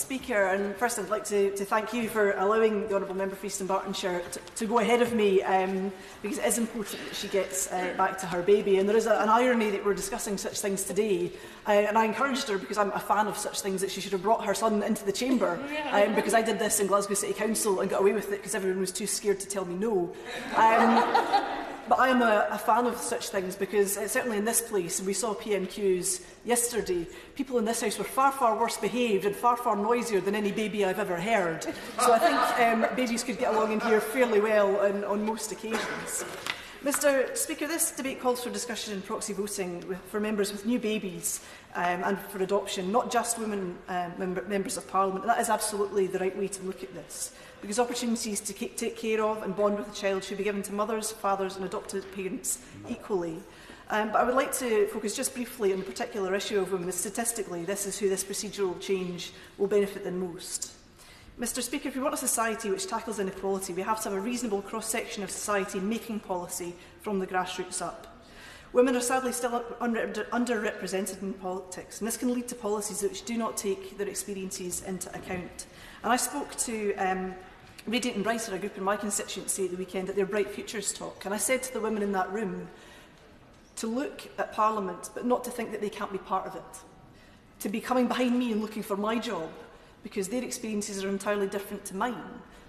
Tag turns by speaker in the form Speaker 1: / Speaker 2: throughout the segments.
Speaker 1: Speaker, and first I'd like to thank you for allowing the Honourable Member for East and Bartonshire to go ahead of me, because it is important that she gets back to her baby. And there is an irony that we're discussing such things today, and I encouraged her, because I'm a fan of such things, that she should have brought her son into the chamber, because I did this in Glasgow City Council and got away with it because everyone was too scared to tell me no. But I am a fan of such things, because certainly in this place, and we saw PMQs yesterday, people in this house were far, far worse behaved and far, far noisier than any baby I've ever heard. So I think babies could get along in here fairly well on most occasions. Mr Speaker, this debate calls for discussion in proxy voting for members with new babies and for adoption, not just women members of Parliament. And that is absolutely the right way to look at this, because opportunities to take care of and bond with a child should be given to mothers, fathers and adopted parents equally. But I would like to focus just briefly on the particular issue of women. Statistically, this is who this procedural change will benefit the most. Mr Speaker, if we want a society which tackles inequality, we have to have a reasonable cross-section of society making policy from the grassroots up. Women are sadly still underrepresented in politics, and this can lead to policies which do not take their experiences into account. And I spoke to Radiant and Brighter, a group in my constituency, at the weekend at their Bright Futures talk, and I said to the women in that room to look at Parliament, but not to think that they can't be part of it, to be coming behind me and looking for my job, because their experiences are entirely different to mine,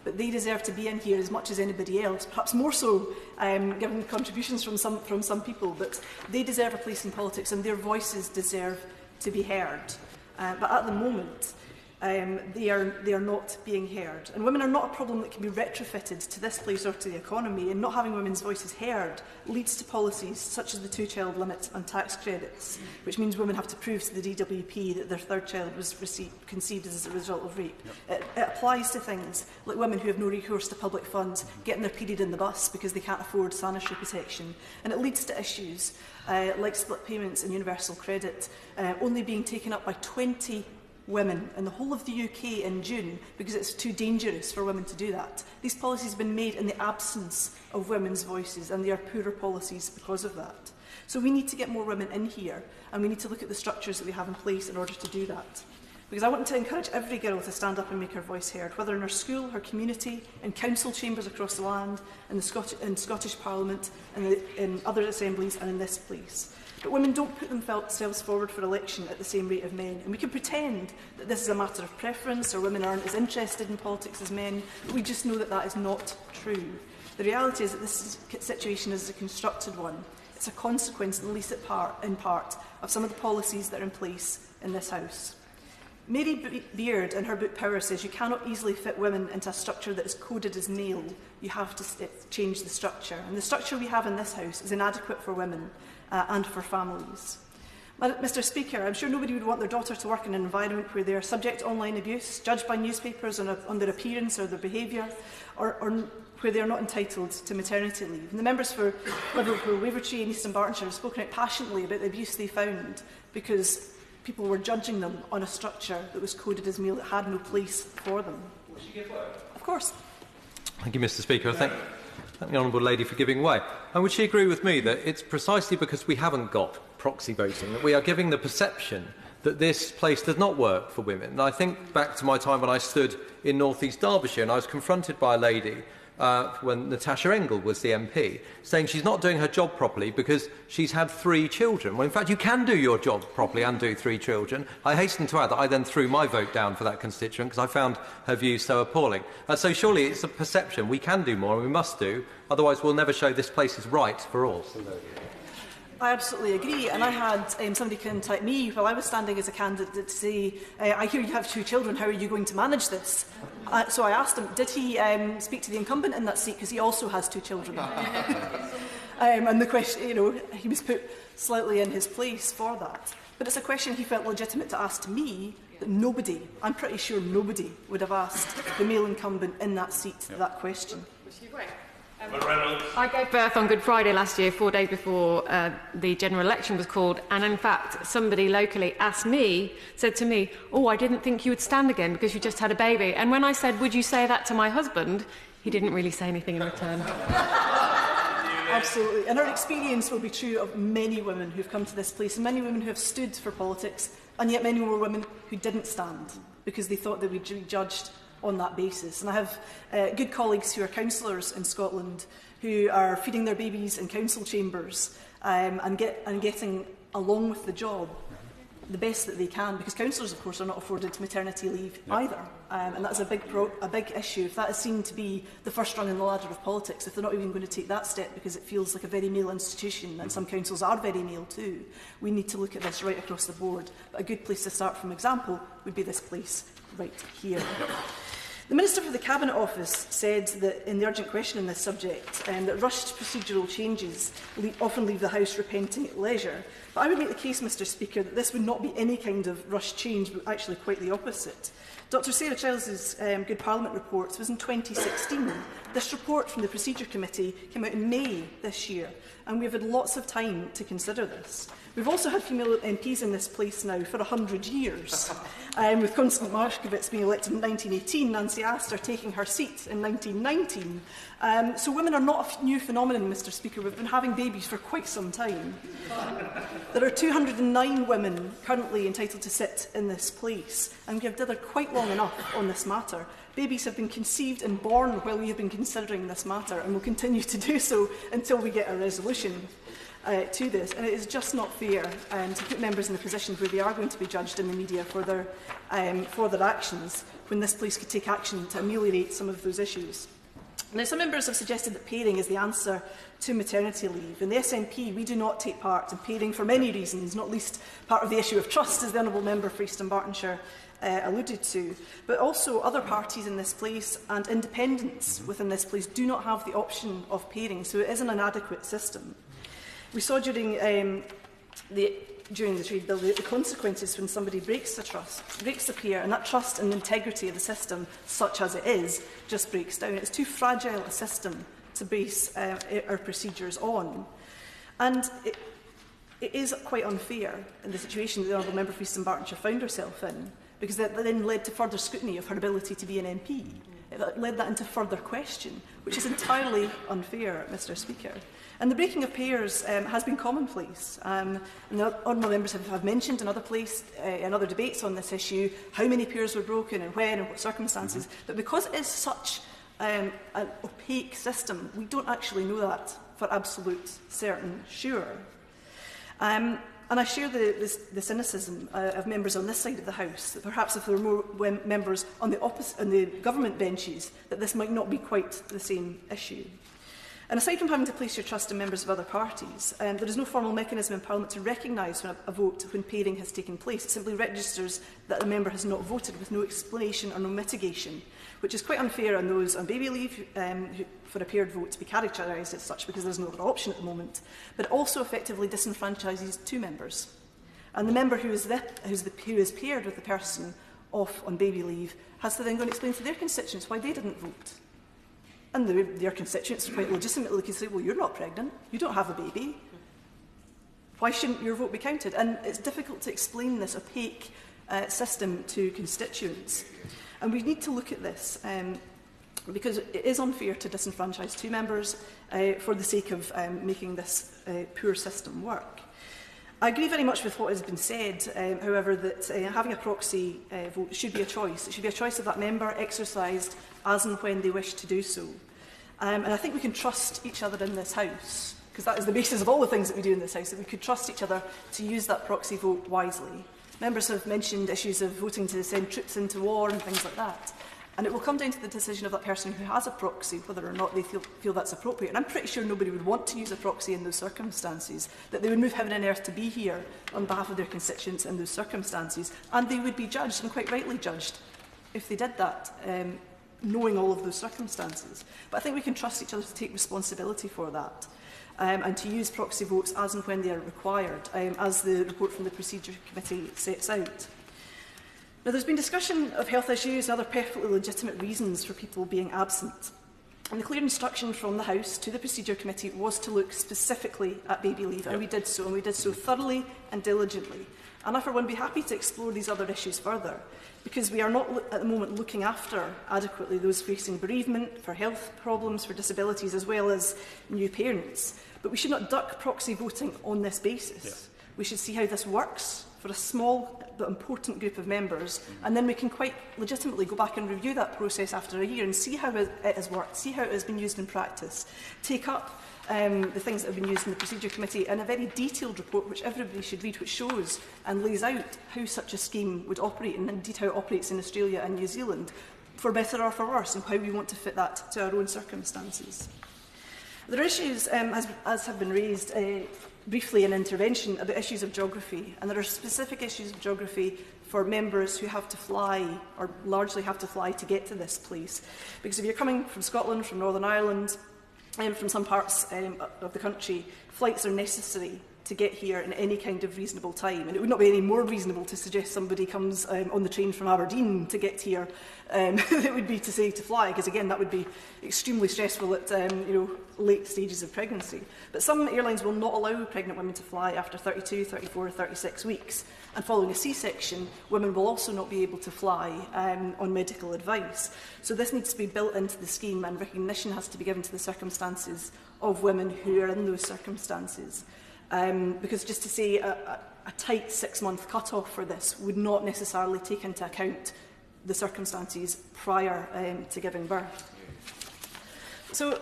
Speaker 1: but they deserve to be in here as much as anybody else, perhaps more so given contributions from some people, but they deserve a place in politics and their voices deserve to be heard. But at the moment, they are not being heard. And women are not a problem that can be retrofitted to this place or to the economy, and not having women's voices heard leads to policies such as the two-child limit and tax credits, which means women have to prove to the DWP that their third child was conceived as a result of rape. It applies to things like women who have no recourse to public funds getting their period in the bus because they can't afford sanitary protection. And it leads to issues like split payments and universal credit only being taken up by 20 women in the whole of the UK in June, because it's too dangerous for women to do that. These policies have been made in the absence of women's voices, and they are poorer policies because of that. So we need to get more women in here, and we need to look at the structures that we have in place in order to do that. Because I want to encourage every girl to stand up and make her voice heard, whether in her school, her community, in council chambers across the land, in Scottish Parliament, and in other assemblies, and in this place. But women don't put themselves forward for election at the same rate of men. And we can pretend that this is a matter of preference, or women aren't as interested in politics as men, but we just know that that is not true. The reality is that this situation is a constructed one. It's a consequence, at least in part, of some of the policies that are in place in this House. Mary Beard, in her book Power, says you cannot easily fit women into a structure that is coded as male. You have to change the structure. And the structure we have in this House is inadequate for women and for families. Mr Speaker, I'm sure nobody would want their daughter to work in an environment where they are subject to online abuse, judged by newspapers on their appearance or their behaviour, or where they are not entitled to maternity leave. And the members for Liverpool, Wavertree and Eastern Bartonshire have spoken out passionately about the abuse they found because people were judging them on a structure that was coded as male that had no place for them.
Speaker 2: Will she give way?
Speaker 1: Of course.
Speaker 3: Thank you, Mr Speaker. Thank the Honourable Lady for giving way. And would she agree with me that it's precisely because we haven't got proxy voting that we are giving the perception that this place does not work for women? And I think back to my time when I stood in North East Derbyshire and I was confronted by a lady when Natasha Engel was the MP, saying she's not doing her job properly because she's had 3 children. Well, in fact, you can do your job properly and do 3 children. I hasten to add that I then threw my vote down for that constituent because I found her views so appalling. So surely it's a perception. We can do more and we must do, otherwise we'll never show this place is right for all.
Speaker 1: I absolutely agree, and I had somebody contact me while I was standing as a candidate to say, I hear you have 2 children, how are you going to manage this? So I asked him, did he speak to the incumbent in that seat, because he also has 2 children? And the question, he was put slightly in his place for that. But it's a question he felt legitimate to ask to me, that nobody, I'm pretty sure nobody, would have asked the male incumbent in that seat that question.
Speaker 4: I gave birth on Good Friday last year, 4 days before the general election was called, and in fact somebody locally said to me, oh, I didn't think you would stand again because you just had a baby. And when I said, would you say that to my husband, he didn't really say anything in return.
Speaker 1: Absolutely, and our experience will be true of many women who have come to this place, and many women who have stood for politics, and yet many more women who didn't stand, because they thought they would be judged on that basis. And I have good colleagues who are councillors in Scotland who are feeding their babies in council chambers and getting along with the job the best that they can, because councillors, of course, are not afforded maternity leave either. And that's a big issue. If that is seen to be the first rung in the ladder of politics, if they're not even going to take that step because it feels like a very male institution, and some councils are very male too, we need to look at this right across the board. But a good place to start from example would be this place right here. The Minister for the Cabinet Office said that in the urgent question on this subject that rushed procedural changes often leave the House repenting at leisure. But I would make the case, Mr Speaker, that this would not be any kind of rushed change, but actually quite the opposite. Dr Sarah Childs' Good Parliament report was in 2016. This report from the Procedure Committee came out in May this year, and we've had lots of time to consider this. We've also had female MPs in this place now for 100 years, with Constance Markievicz being elected in 1918, Nancy Astor taking her seat in 1919. So women are not a new phenomenon, Mr Speaker. We've been having babies for quite some time. There are 209 women currently entitled to sit in this place, and we have dithered quite long enough on this matter. Babies have been conceived and born while we have been considering this matter, and will continue to do so until we get a resolution to this. And it is just not fair to put members in a position where they are going to be judged in the media for their actions, when this place could take action to ameliorate some of those issues. Now, some members have suggested that pairing is the answer to maternity leave. In the SNP, we do not take part in pairing for many reasons, not least part of the issue of trust, as the Honourable Member for East Dunbartonshire alluded to. But also other parties in this place and independents within this place do not have the option of pairing, so it is an inadequate system. We saw during the trade bill the consequences when somebody breaks the trust, breaks the pair, and that trust and integrity of the system, such as it is, just breaks down. It's too fragile a system to base our procedures on. And it is quite unfair in the situation that the Honourable Member for East Dunbartonshire found herself in, because that then led to further scrutiny of her ability to be an MP. It led that into further question, which is entirely unfair, Mr Speaker. And the breaking of pairs has been commonplace. And the honourable members have mentioned in other debates on this issue how many pairs were broken and when and what circumstances. But because it is such an opaque system, we don't actually know that for absolute certain sure. And I share the cynicism of members on this side of the House, that perhaps if there were more members on the government benches, that this might not be quite the same issue. And aside from having to place your trust in members of other parties, there is no formal mechanism in Parliament to recognise a vote when pairing has taken place. It simply registers that a member has not voted with no explanation or no mitigation, which is quite unfair on those on baby leave who, for a paired vote to be characterised as such, because there is no other option at the moment. But it also effectively disenfranchises two members. And the member who is paired with the person off on baby leave has to then go and explain to their constituents why they didn't vote. And their constituents quite legitimately can say, well, you're not pregnant, you don't have a baby. Why shouldn't your vote be counted? And it's difficult to explain this opaque system to constituents. And we need to look at this because it is unfair to disenfranchise two members for the sake of making this poor system work. I agree very much with what has been said, however, that having a proxy vote should be a choice. It should be a choice of that member exercised as and when they wish to do so. And I think we can trust each other in this House, because that is the basis of all the things that we do in this House, that we could trust each other to use that proxy vote wisely. Members have mentioned issues of voting to send troops into war and things like that. And it will come down to the decision of that person who has a proxy, whether or not they feel that's appropriate. And I'm pretty sure nobody would want to use a proxy in those circumstances, that they would move heaven and earth to be here on behalf of their constituents in those circumstances. And they would be judged, and quite rightly judged, if they did that, knowing all of those circumstances. But I think we can trust each other to take responsibility for that. And to use proxy votes as and when they are required, as the report from the Procedure Committee sets out. Now, there's been discussion of health issues and other perfectly legitimate reasons for people being absent. And the clear instruction from the House to the Procedure Committee was to look specifically at baby leave, and we did so thoroughly and diligently. And I, for one, be happy to explore these other issues further, because we are not at the moment looking after adequately those facing bereavement, for health problems, for disabilities, as well as new parents. But we should not duck proxy voting on this basis. We should see how this works for a small but important group of members, and then we can quite legitimately go back and review that process after a year and see how it has worked, see how it has been used in practice, take up the things that have been used in the Procedure Committee and a very detailed report which everybody should read, which shows and lays out how such a scheme would operate, and indeed how it operates in Australia and New Zealand, for better or for worse, and how we want to fit that to our own circumstances. There are issues, as have been raised briefly in intervention, about issues of geography, and there are specific issues of geography for members who have to fly, or largely have to fly, to get to this place. Because if you're coming from Scotland, from Northern Ireland, from some parts of the country, flights are necessary to get here in any kind of reasonable time. And it would not be any more reasonable to suggest somebody comes on the train from Aberdeen to get here than it would be to say to fly, because again that would be extremely stressful at late stages of pregnancy. But some airlines will not allow pregnant women to fly after 32, 34 or 36 weeks. And following a C-section, women will also not be able to fly on medical advice. So this needs to be built into the scheme, and recognition has to be given to the circumstances of women who are in those circumstances. Because just to say a tight 6-month cut-off for this would not necessarily take into account the circumstances prior to giving birth. So,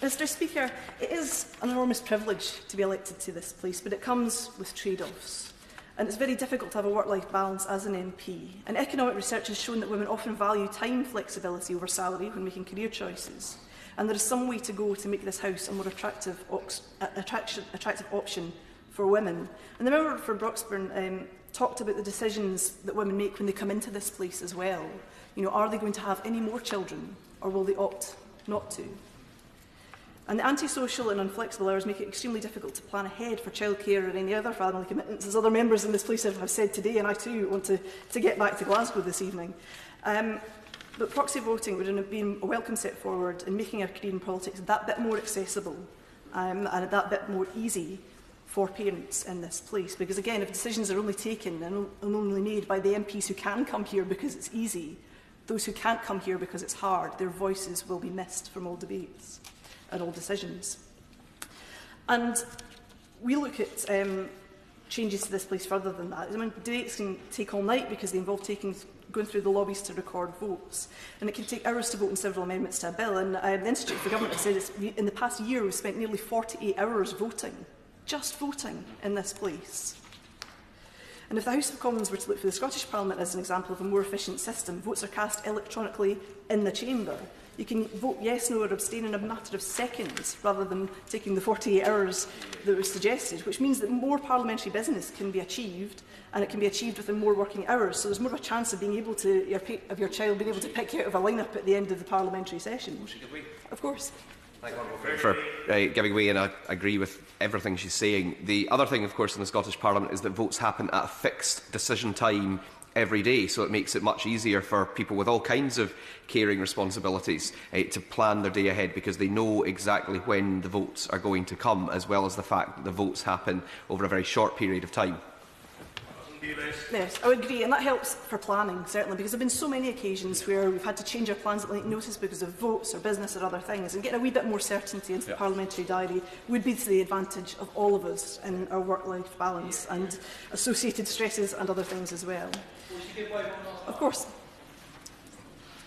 Speaker 1: Mr. Speaker, it is an enormous privilege to be elected to this place, but it comes with trade-offs. And it's very difficult to have a work-life balance as an MP. And economic research has shown that women often value time flexibility over salary when making career choices. And there is some way to go to make this House a more attractive option for women. And the member for Broxburn talked about the decisions that women make when they come into this place as well. Are they going to have any more children, or will they opt not to? And the antisocial and unflexible hours make it extremely difficult to plan ahead for childcare or any other family commitments, as other members in this place have said today, and I too want to get back to Glasgow this evening. But proxy voting would have been a welcome step forward in making our career in politics that bit more accessible and that bit more easy for parents in this place. Because again, if decisions are only taken and only made by the MPs who can come here because it's easy, those who can't come here because it's hard, their voices will be missed from all debates and all decisions. And we look at changes to this place further than that. I mean, debates can take all night because they involve going through the lobbies to record votes. And it can take hours to vote on several amendments to a bill. And the Institute for Government has said in the past year we've spent nearly 48 hours voting, just voting in this place. And if the House of Commons were to look for the Scottish Parliament as an example of a more efficient system, votes are cast electronically in the chamber. You can vote yes, no or abstain in a matter of seconds rather than taking the 48 hours that was suggested, which means that more parliamentary business can be achieved, and it can be achieved within more working hours. So there's more of a chance of being able to, of your child being able to pick you out of a lineup at the end of the parliamentary session. Of course.
Speaker 2: For giving way, and I agree with everything she's saying. The other thing, of course, in the Scottish Parliament is that votes happen at a fixed decision time every day, so it makes it much easier for people with all kinds of caring responsibilities to plan their day ahead, because they know exactly when the votes are going to come, as well as the fact that the votes happen over a very short period of time.
Speaker 1: Yes, I would agree, and that helps for planning, certainly, because there have been so many occasions where we've had to change our plans at late notice because of votes or business or other things, and getting a wee bit more certainty into the parliamentary diary would be to the advantage of all of us in our work-life balance and associated stresses and other things as well. Of course.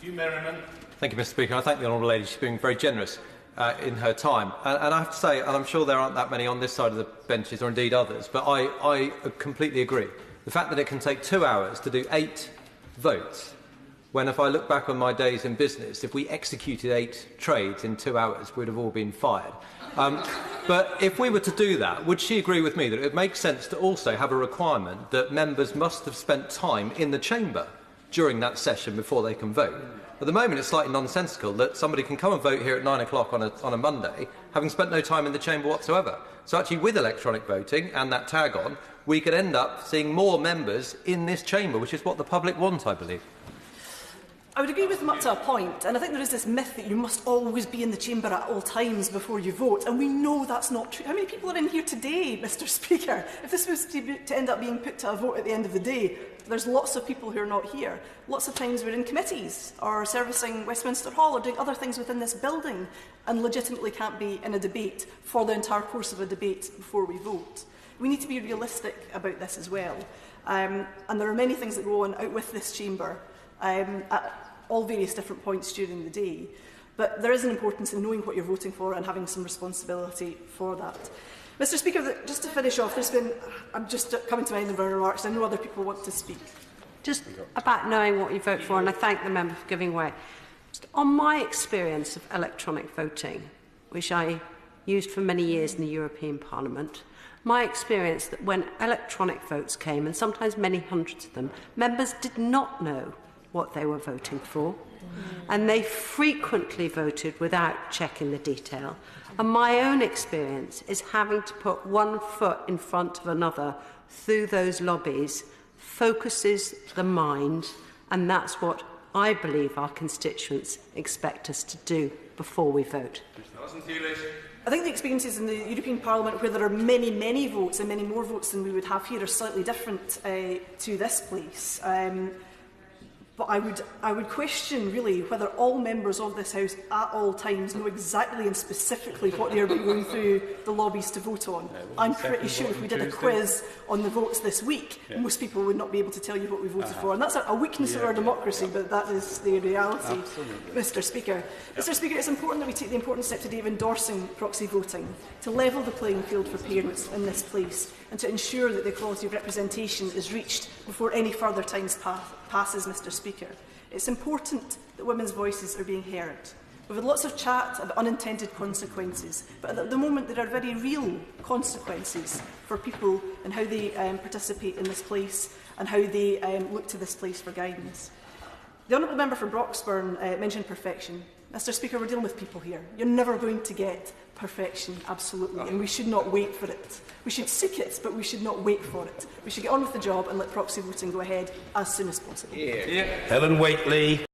Speaker 3: Thank you, Mr. Speaker. I thank the Honourable Lady. She's been very generous in her time. And I have to say, and I'm sure there aren't that many on this side of the benches, or indeed others, but I completely agree. The fact that it can take 2 hours to do 8 votes, when if I look back on my days in business, if we executed 8 trades in 2 hours, we'd have all been fired. But if we were to do that, would she agree with me that it makes sense to also have a requirement that members must have spent time in the chamber during that session before they can vote? At the moment, it's slightly nonsensical that somebody can come and vote here at 9 o'clock on a Monday, having spent no time in the chamber whatsoever. So actually, with electronic voting and that tag on, we could end up seeing more members in this chamber, which is what the public want, I believe.
Speaker 1: I would agree with them up to a point, and I think there is this myth that you must always be in the chamber at all times before you vote, and we know that's not true. How many people are in here today, Mr. Speaker? If this was to end up being put to a vote at the end of the day, there's lots of people who are not here. Lots of times we're in committees, or servicing Westminster Hall, or doing other things within this building, and legitimately can't be in a debate for the entire course of a debate before we vote. We need to be realistic about this as well. And there are many things that go on out with this chamber at all various different points during the day. But there is an importance in knowing what you're voting for and having some responsibility for that. Mr Speaker, just to finish off, I'm just coming to my end of my remarks. I know other people want to speak.
Speaker 5: Just about knowing what you vote for, and I thank the member for giving way. Just on my experience of electronic voting, which I used for many years in the European Parliament, my experience that when electronic votes came, and sometimes many hundreds of them, members did not know what they were voting for, and they frequently voted without checking the detail. And my own experience is having to put one foot in front of another through those lobbies focuses the mind, and that's what I believe our constituents expect us to do before we vote.
Speaker 6: Alison Thewliss.
Speaker 1: I think the experiences in the European Parliament, where there are many, many votes and many more votes than we would have here, are slightly different to this place. But I would question, really, whether all members of this House at all times know exactly and specifically what they are going through the lobbies to vote on. I'm pretty sure if we did a quiz on the votes this week, most people would not be able to tell you what we voted for. And that's a weakness of our democracy, but that is the reality, Mr Speaker. Mr Speaker, it's important that we take the important step today of endorsing proxy voting to level the playing field for parents in this place and to ensure that the equality of representation is reached before any further time passes, Mr Speaker. It's important that women's voices are being heard. We've had lots of chat about unintended consequences, but at the moment there are very real consequences for people and how they participate in this place and how they look to this place for guidance. The Honourable Member for Broxburn mentioned perfection. Mr Speaker, we're dealing with people here. You're never going to get perfection, absolutely, and we should not wait for it. We should seek it, but we should not wait for it. We should get on with the job and let proxy voting go ahead as soon as possible.
Speaker 6: Helen Whately.